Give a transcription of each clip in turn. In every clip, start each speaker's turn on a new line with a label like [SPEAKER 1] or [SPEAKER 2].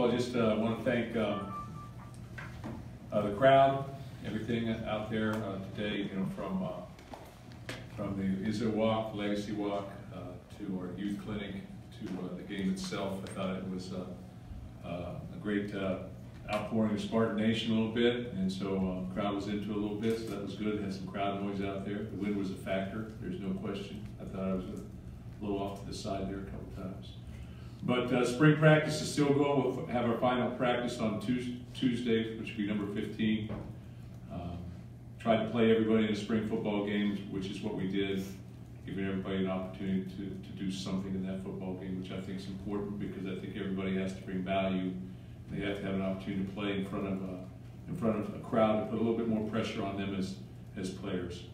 [SPEAKER 1] all, I just want to thank the crowd, everything out there today, you know, from the Israel Walk, Legacy Walk, to our youth clinic, to the game itself. I thought it was a great outpouring of Spartan Nation a little bit, and so the crowd was into it a little bit, so that was good. Had some crowd noise out there. The wind was a factor, there's no question. I thought I was a little off to the side there a couple times. But spring practice is still going. We'll have our final practice on Tuesday, which will be number 15. Tried to play everybody in the spring football games, which is what we did, giving everybody an opportunity to do something in that football game, which I think is important because I think everybody has to bring value. They have to have an opportunity to play in front of a crowd to put a little bit more pressure on them as players.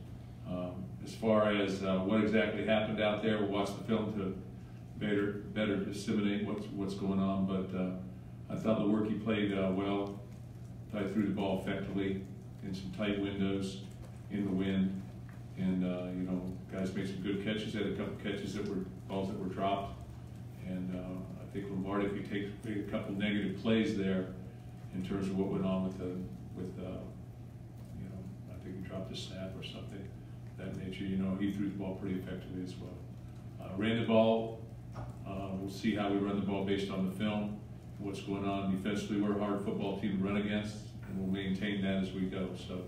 [SPEAKER 1] As far as what exactly happened out there, we'll watch the film to better disseminate what's going on. But I thought the work he played well. I threw the ball effectively in some tight windows in the wind, and you know, guys made some good catches. Had a couple catches that were balls that were dropped, and I think Lombardi, if you take a couple negative plays there in terms of what went on with you know, I think he dropped a snap or something of that nature. You know, he threw the ball pretty effectively as well. Ran the ball. We'll see how we run the ball based on the film, what's going on defensively. We're a hard football team to run against, and we'll maintain that as we go. So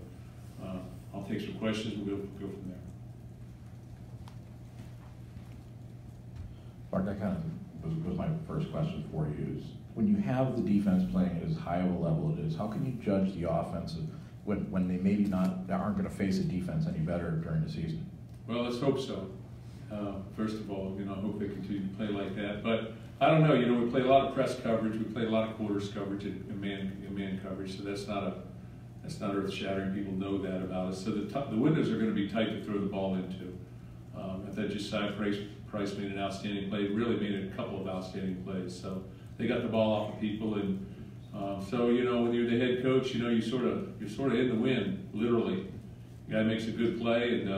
[SPEAKER 1] I'll take some questions. We'll go from there.
[SPEAKER 2] Mark, that kind of was my first question for you. Is when you have the defense playing at as high of a level it is, how can you judge the offense when they maybe aren't going to face a defense any better during the season?
[SPEAKER 1] Well, let's hope so. First of all, you know, I hope they continue to play like that. But I don't know. You know, we play a lot of press coverage. We play a lot of quarters coverage and man coverage. So that's not earth-shattering. People know that about us. So the windows are going to be tight to throw the ball into. I thought Josiah Price made an outstanding play. Really made a couple of outstanding plays. So they got the ball off of people, and so you know, when you're the head coach, you know, you're sort of in the wind, literally. The guy makes a good play and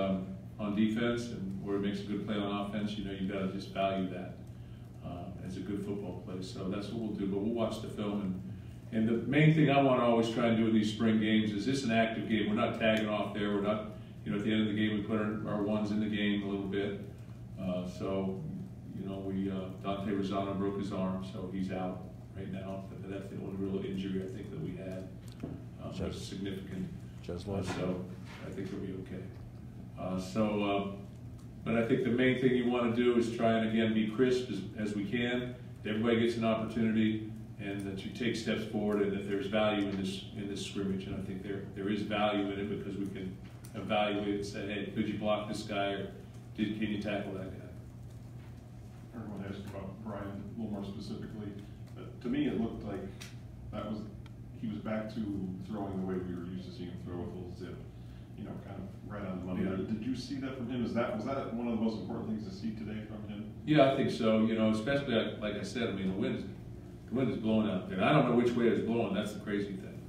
[SPEAKER 1] on defense, or makes a good play on offense. You know, you got to just value that as a good football play. So that's what we'll do. But we'll watch the film, and the main thing I want to always try and do in these spring games is this an active game. We're not tagging off there. We're not, you know, at the end of the game we put our ones in the game a little bit. So, you know, Dante Rosano broke his arm, so he's out right now. That's the only real injury I think that we had. Just significant. So I think we'll be okay. But I think the main thing you want to do is try and again be crisp as we can. Everybody gets an opportunity, and that you take steps forward, and that there's value in this scrimmage. And I think there is value in it because we can evaluate and say, hey, could you block this guy, or can you tackle that guy?
[SPEAKER 3] I want to ask about Brian a little more specifically. To me, it looked like he was back to throwing the way we were used to seeing him throw with a little zip. You know, kind of right on the money. Yeah. Did you see that from him? Was that one of the most important things to see today from him?
[SPEAKER 1] Yeah, I think so. You know, especially like I said, I mean, the wind is blowing out there. I don't know which way it's blowing. That's the crazy thing.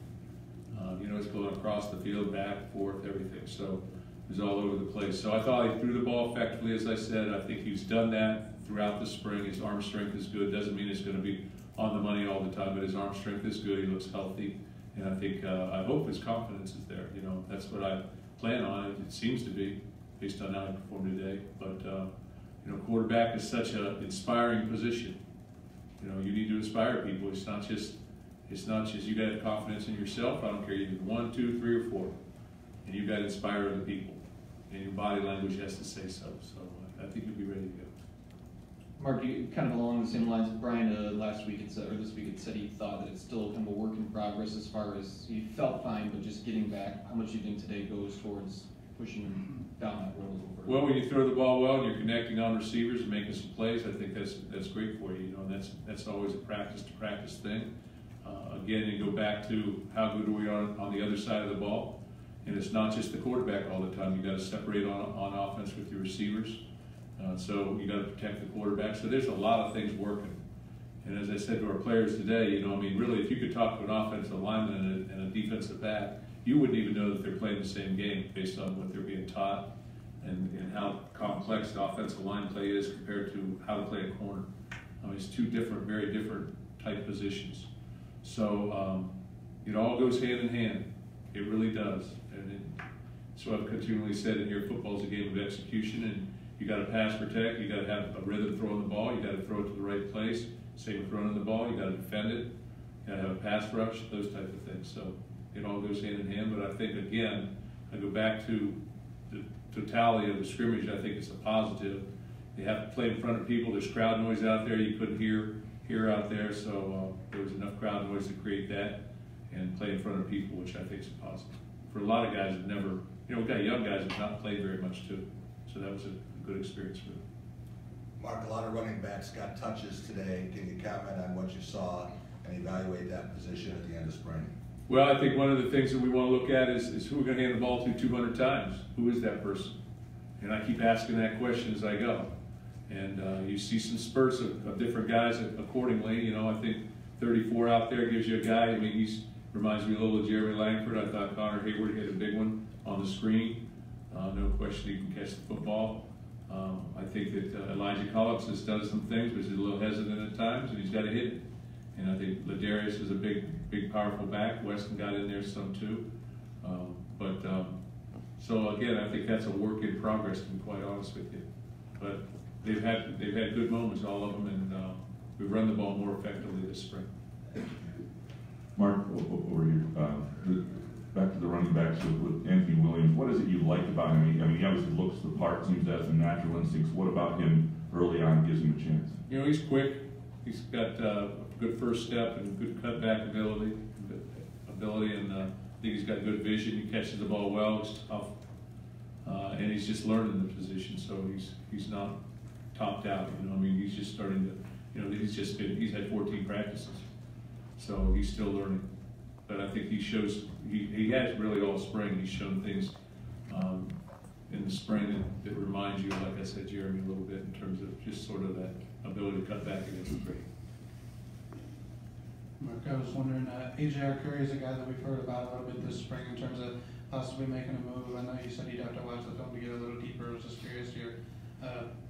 [SPEAKER 1] You know, it's blowing across the field, back, forth, everything. So it was all over the place. So I thought he threw the ball effectively, as I said. I think he's done that throughout the spring. His arm strength is good. Doesn't mean it's going to be on the money all the time, but his arm strength is good. He looks healthy, and I think I hope his confidence is there. You know, that's what I plan on. It seems to be based on how he performed today. But you know, quarterback is such an inspiring position. You know, you need to inspire people. It's not just you got to have confidence in yourself. I don't care, you do 1, 2, 3, or 4, and you got to inspire other people. And your body language has to say so. So I think you'll be ready to go.
[SPEAKER 4] Mark, you kind of along the same lines. Brian last week had said, or this week had said he thought that it's still kind of a work in progress as far as he felt fine, but just getting back. How much do you think today goes towards pushing him down that road a little further?
[SPEAKER 1] Well, when you throw the ball well and you're connecting on receivers and making some plays, I think that's great for you. You know, and that's always a practice thing. Again, you go back to how good are we on the other side of the ball, and it's not just the quarterback all the time. You got to separate on offense with your receivers. So you got to protect the quarterback. So there's a lot of things working. And as I said to our players today, you know, I mean, really, if you could talk to an offensive lineman and a defensive back, you wouldn't even know that they're playing the same game based on what they're being taught and how complex the offensive line play is compared to how to play a corner. I mean, it's two different, very different type positions. So it all goes hand in hand. It really does. So I've continually said in here, football is a game of execution, and you got to pass, protect, you got to have a rhythm throwing the ball, you got to throw it to the right place. Same with running the ball, you got to defend it, you got to have a pass rush, those type of things. So it all goes hand in hand. But I think again, I go back to the totality of the scrimmage. I think it's a positive. You have to play in front of people. There's crowd noise out there you couldn't hear out there. So there was enough crowd noise to create that and play in front of people, which I think is a positive. For a lot of guys that never, we've got young guys that have not played very much too. So that was a good experience for them.
[SPEAKER 5] Mark, a lot of running backs got touches today. Can you comment on what you saw and evaluate that position at the end of spring?
[SPEAKER 1] Well, I think one of the things that we want to look at is who we're going to hand the ball to 200 times. Who is that person? And I keep asking that question as I go. And you see some spurts of different guys accordingly. I think 34 out there gives you a guy. He reminds me a little of Jeremy Langford. I thought Connor Hayward hit a big one on the screen. No question he can catch the football. I think that Elijah Collins has done some things, but he's a little hesitant at times, and he's got to hit it. And I think Ladarius is a big, powerful back. Weston got in there some too. So again, I think that's a work in progress, to be quite honest with you. But they've had good moments, all of them, and we've run the ball more effectively this spring.
[SPEAKER 6] Mark, over here, back to the running backs with Anthony Williams. What is it you like about him? He obviously looks the part, seems to have some natural instincts. What about him early on gives him a chance?
[SPEAKER 1] He's quick. He's got a good first step and good cutback ability, and I think he's got good vision. He catches the ball well. It's tough, and he's just learning the position. So he's not topped out. He's just starting to. He's had 14 practices, so he's still learning. But I think he has really all spring. He's shown things in the spring that reminds you, like I said, Jeremy, a little bit in terms of just sort of that ability to cut back against the grade.
[SPEAKER 7] Mark, I was wondering, A.J. Curry is a guy that we've heard about a little bit this spring in terms of possibly making a move. I know you said you'd have to watch the film to get a little deeper. I was just curious your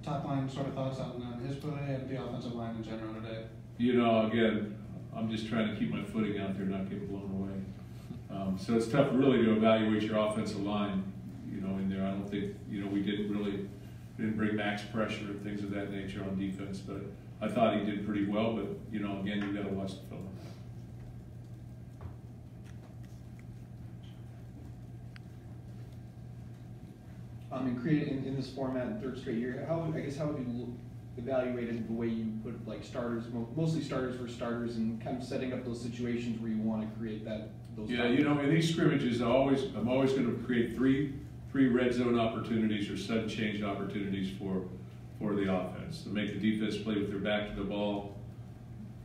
[SPEAKER 7] top line sort of thoughts on his play and the offensive line in general today.
[SPEAKER 1] Again, I'm just trying to keep my footing out there, not get blown away. So it's tough really to evaluate your offensive line, in there. I don't think, we didn't bring max pressure and things of that nature on defense, but I thought he did pretty well, but, again, you've got to watch the film.
[SPEAKER 4] In this format, third straight year, how have you evaluated the way you put starters, mostly starters versus starters, and kind of setting up those situations where you want to create those?
[SPEAKER 1] Yeah, in these scrimmages, I'm always going to create three red zone opportunities or sudden change opportunities for the offense to make the defense play with their back to the ball,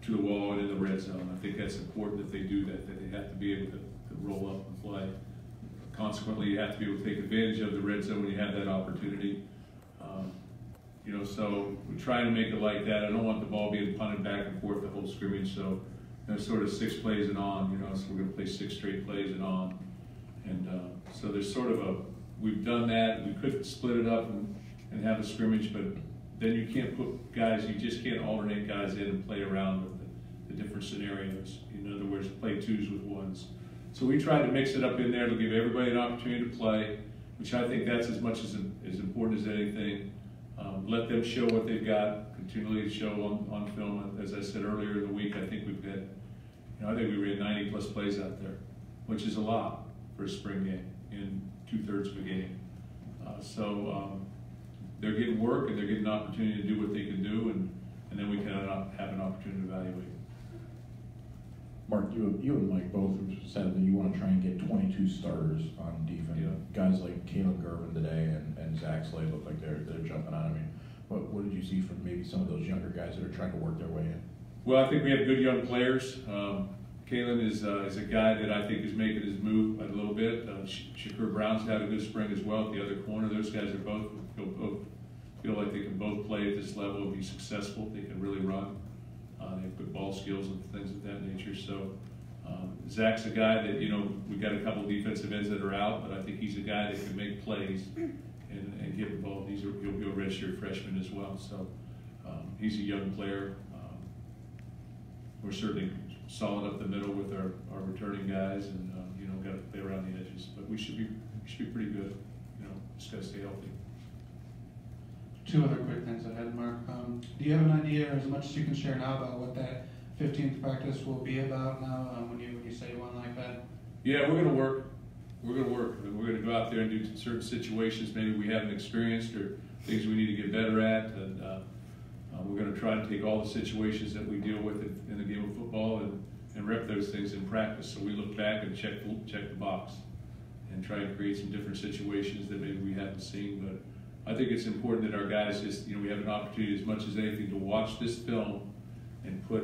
[SPEAKER 1] to the wall, and in the red zone. I think that's important that they do that they have to be able to roll up and play. Consequently, you have to be able to take advantage of the red zone when you have that opportunity. So we're trying to make it like that. I don't want the ball being punted back and forth the whole scrimmage. So sort of 6 plays and on. So we're going to play 6 straight plays and on. And so there's sort of we've done that. We could split it up and have a scrimmage, but then you can't put guys. You just can't alternate guys in and play around with the different scenarios. In other words, play 2s with 1s. So we try to mix it up in there to give everybody an opportunity to play, which I think that's as much as important as anything. Let them show what they've got, continually show on film. As I said earlier in the week, I think we've got, I think we ran 90+ plays out there, which is a lot for a spring game in 2/3 of a game. They're getting work and they're getting an opportunity to do what they can do, and then we can have an opportunity to evaluate.
[SPEAKER 2] Mark, you and Mike both said that you want to try and get 22 starters on defense.
[SPEAKER 1] Yeah.
[SPEAKER 2] Guys like Caleb Gervin today and Zach Slade look like they're jumping on. What did you see from maybe some of those younger guys that are trying to work their way in?
[SPEAKER 1] Well, I think we have good young players. Kalen is a guy that I think is making his move a little bit. Shakur Brown's had a good spring as well at the other corner. Those guys are both feel like they can both play at this level and be successful. They can really run. They have good ball skills and things of that nature. So Zach's a guy that, we've got a couple of defensive ends that are out, but I think he's a guy that can make plays and get involved. He'll be a redshirt freshman as well. So he's a young player. We're certainly solid up the middle with our returning guys, and you know, got to play around the edges. But we should be pretty good. You know, just got to stay healthy.
[SPEAKER 7] Two other quick things I had, Mark. Do you have an idea, or as much as you can share now, about what that 15th practice will be about now, when you say one like that?
[SPEAKER 1] Yeah, we're going to work. We're going to work. We're going to go out there and do certain situations maybe we haven't experienced, or things we need to get better at, and we're going to try and take all the situations that we deal with in the game of football and rep those things in practice. So we look back and check the box and try and create some different situations that maybe we haven't seen. But I think it's important that our guys just, you know, we have an opportunity as much as anything to watch this film and put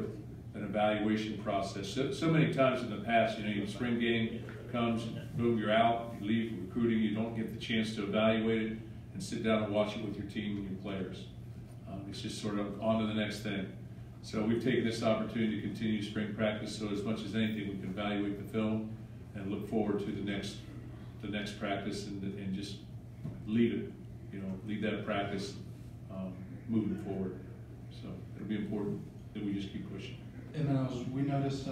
[SPEAKER 1] an evaluation process. So many times in the past, you know, your spring game comes, boom, you're out, you leave recruiting, you don't get the chance to evaluate it and sit down and watch it with your team and your players. It's just sort of on to the next thing. So we've taken this opportunity to continue spring practice, so as much as anything we can evaluate the film and look forward to the next practice and just lead it, you know, lead that practice moving forward. So it'll be important that we just keep pushing.
[SPEAKER 7] And then we noticed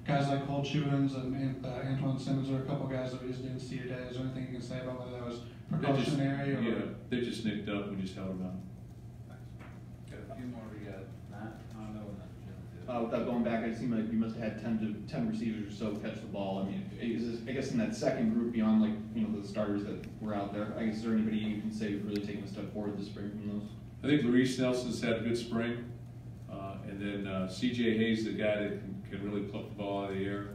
[SPEAKER 7] guys like Cole Chewins and Antoine Simmons are a couple guys that we just didn't see today. Is there anything you can say about whether that was precautionary or?
[SPEAKER 1] Yeah, they just nicked up. We just held them out.
[SPEAKER 8] Got a few more. We got Matt Hondo and then Jim.
[SPEAKER 4] Without going back, it seemed like you must have had 10 receivers or so catch the ball. I mean, I guess in that second group beyond, like, you know, the starters that were out there, I guess, is there anybody you can say really taking a step forward this spring from those?
[SPEAKER 1] I think Larice Nelson's had a good spring. And then C.J. Hayes, the guy that can really pluck the ball out of the air.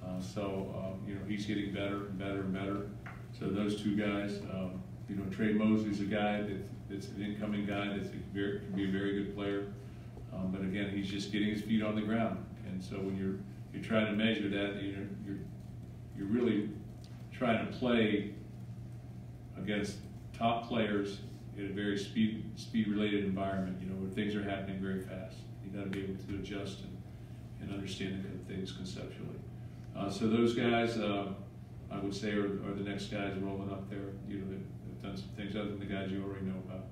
[SPEAKER 1] You know, he's getting better and better and better. So those two guys, you know, Trey Mosley's a guy that's an incoming guy that can be a very good player. But again, he's just getting his feet on the ground. And so when you're trying to measure that, you're really trying to play against top players in a very speed-related environment, you know, where things are happening very fast. You got to be able to adjust and understand the things conceptually. So those guys, I would say, are the next guys rolling up there. You know, they've done some things other than the guys you already know about.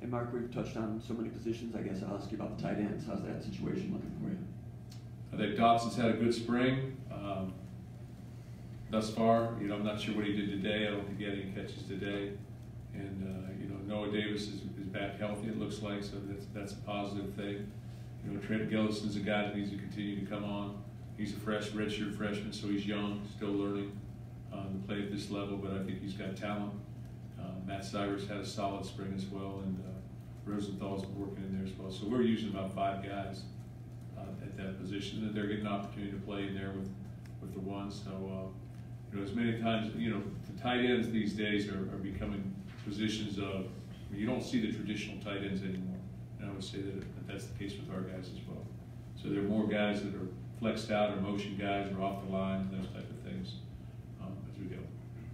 [SPEAKER 9] And Mark, we've touched on so many positions. I guess I'll ask you about the tight ends. How's that situation looking for you?
[SPEAKER 1] I think Dotson's had a good spring thus far. You know, I'm not sure what he did today. I don't think he had any catches today. And you know, Noah Davis is back healthy, it looks like, so that's a positive thing. You know, Trent Gillison's a guy that needs to continue to come on. He's a redshirt freshman, so he's young, still learning to play at this level, but I think he's got talent. Matt Cyrus had a solid spring as well, and Rosenthal's been working in there as well. So we're using about 5 guys at that position, and they're getting an opportunity to play in there with the ones. So you know, as many times, you know, the tight ends these days are becoming positions of, you don't see the traditional tight ends anymore. And I would say that that's the case with our guys as well. So there are more guys that are flexed out or motion guys or off the line, those type of things as we go.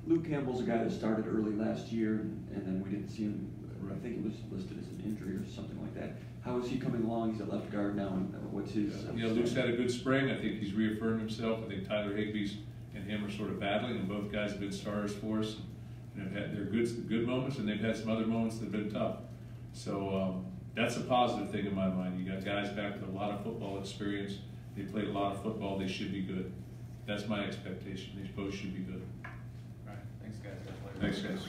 [SPEAKER 9] Luke Campbell's a guy that started early last year, and then we didn't see him. I think it was listed as an injury or something like that. How is he coming along? He's at left guard now, and what's his?
[SPEAKER 1] Yeah, Luke's had a good spring. I think he's reaffirmed himself. I think Tyler Higbee's and him are sort of battling, and both guys have been stars for us. And have had their good moments, and they've had some other moments that have been tough. So that's a positive thing in my mind. You got guys back with a lot of football experience. They played a lot of football. They should be good. That's my expectation. These both should be good.
[SPEAKER 8] All right. Thanks, guys.
[SPEAKER 1] Thanks, guys.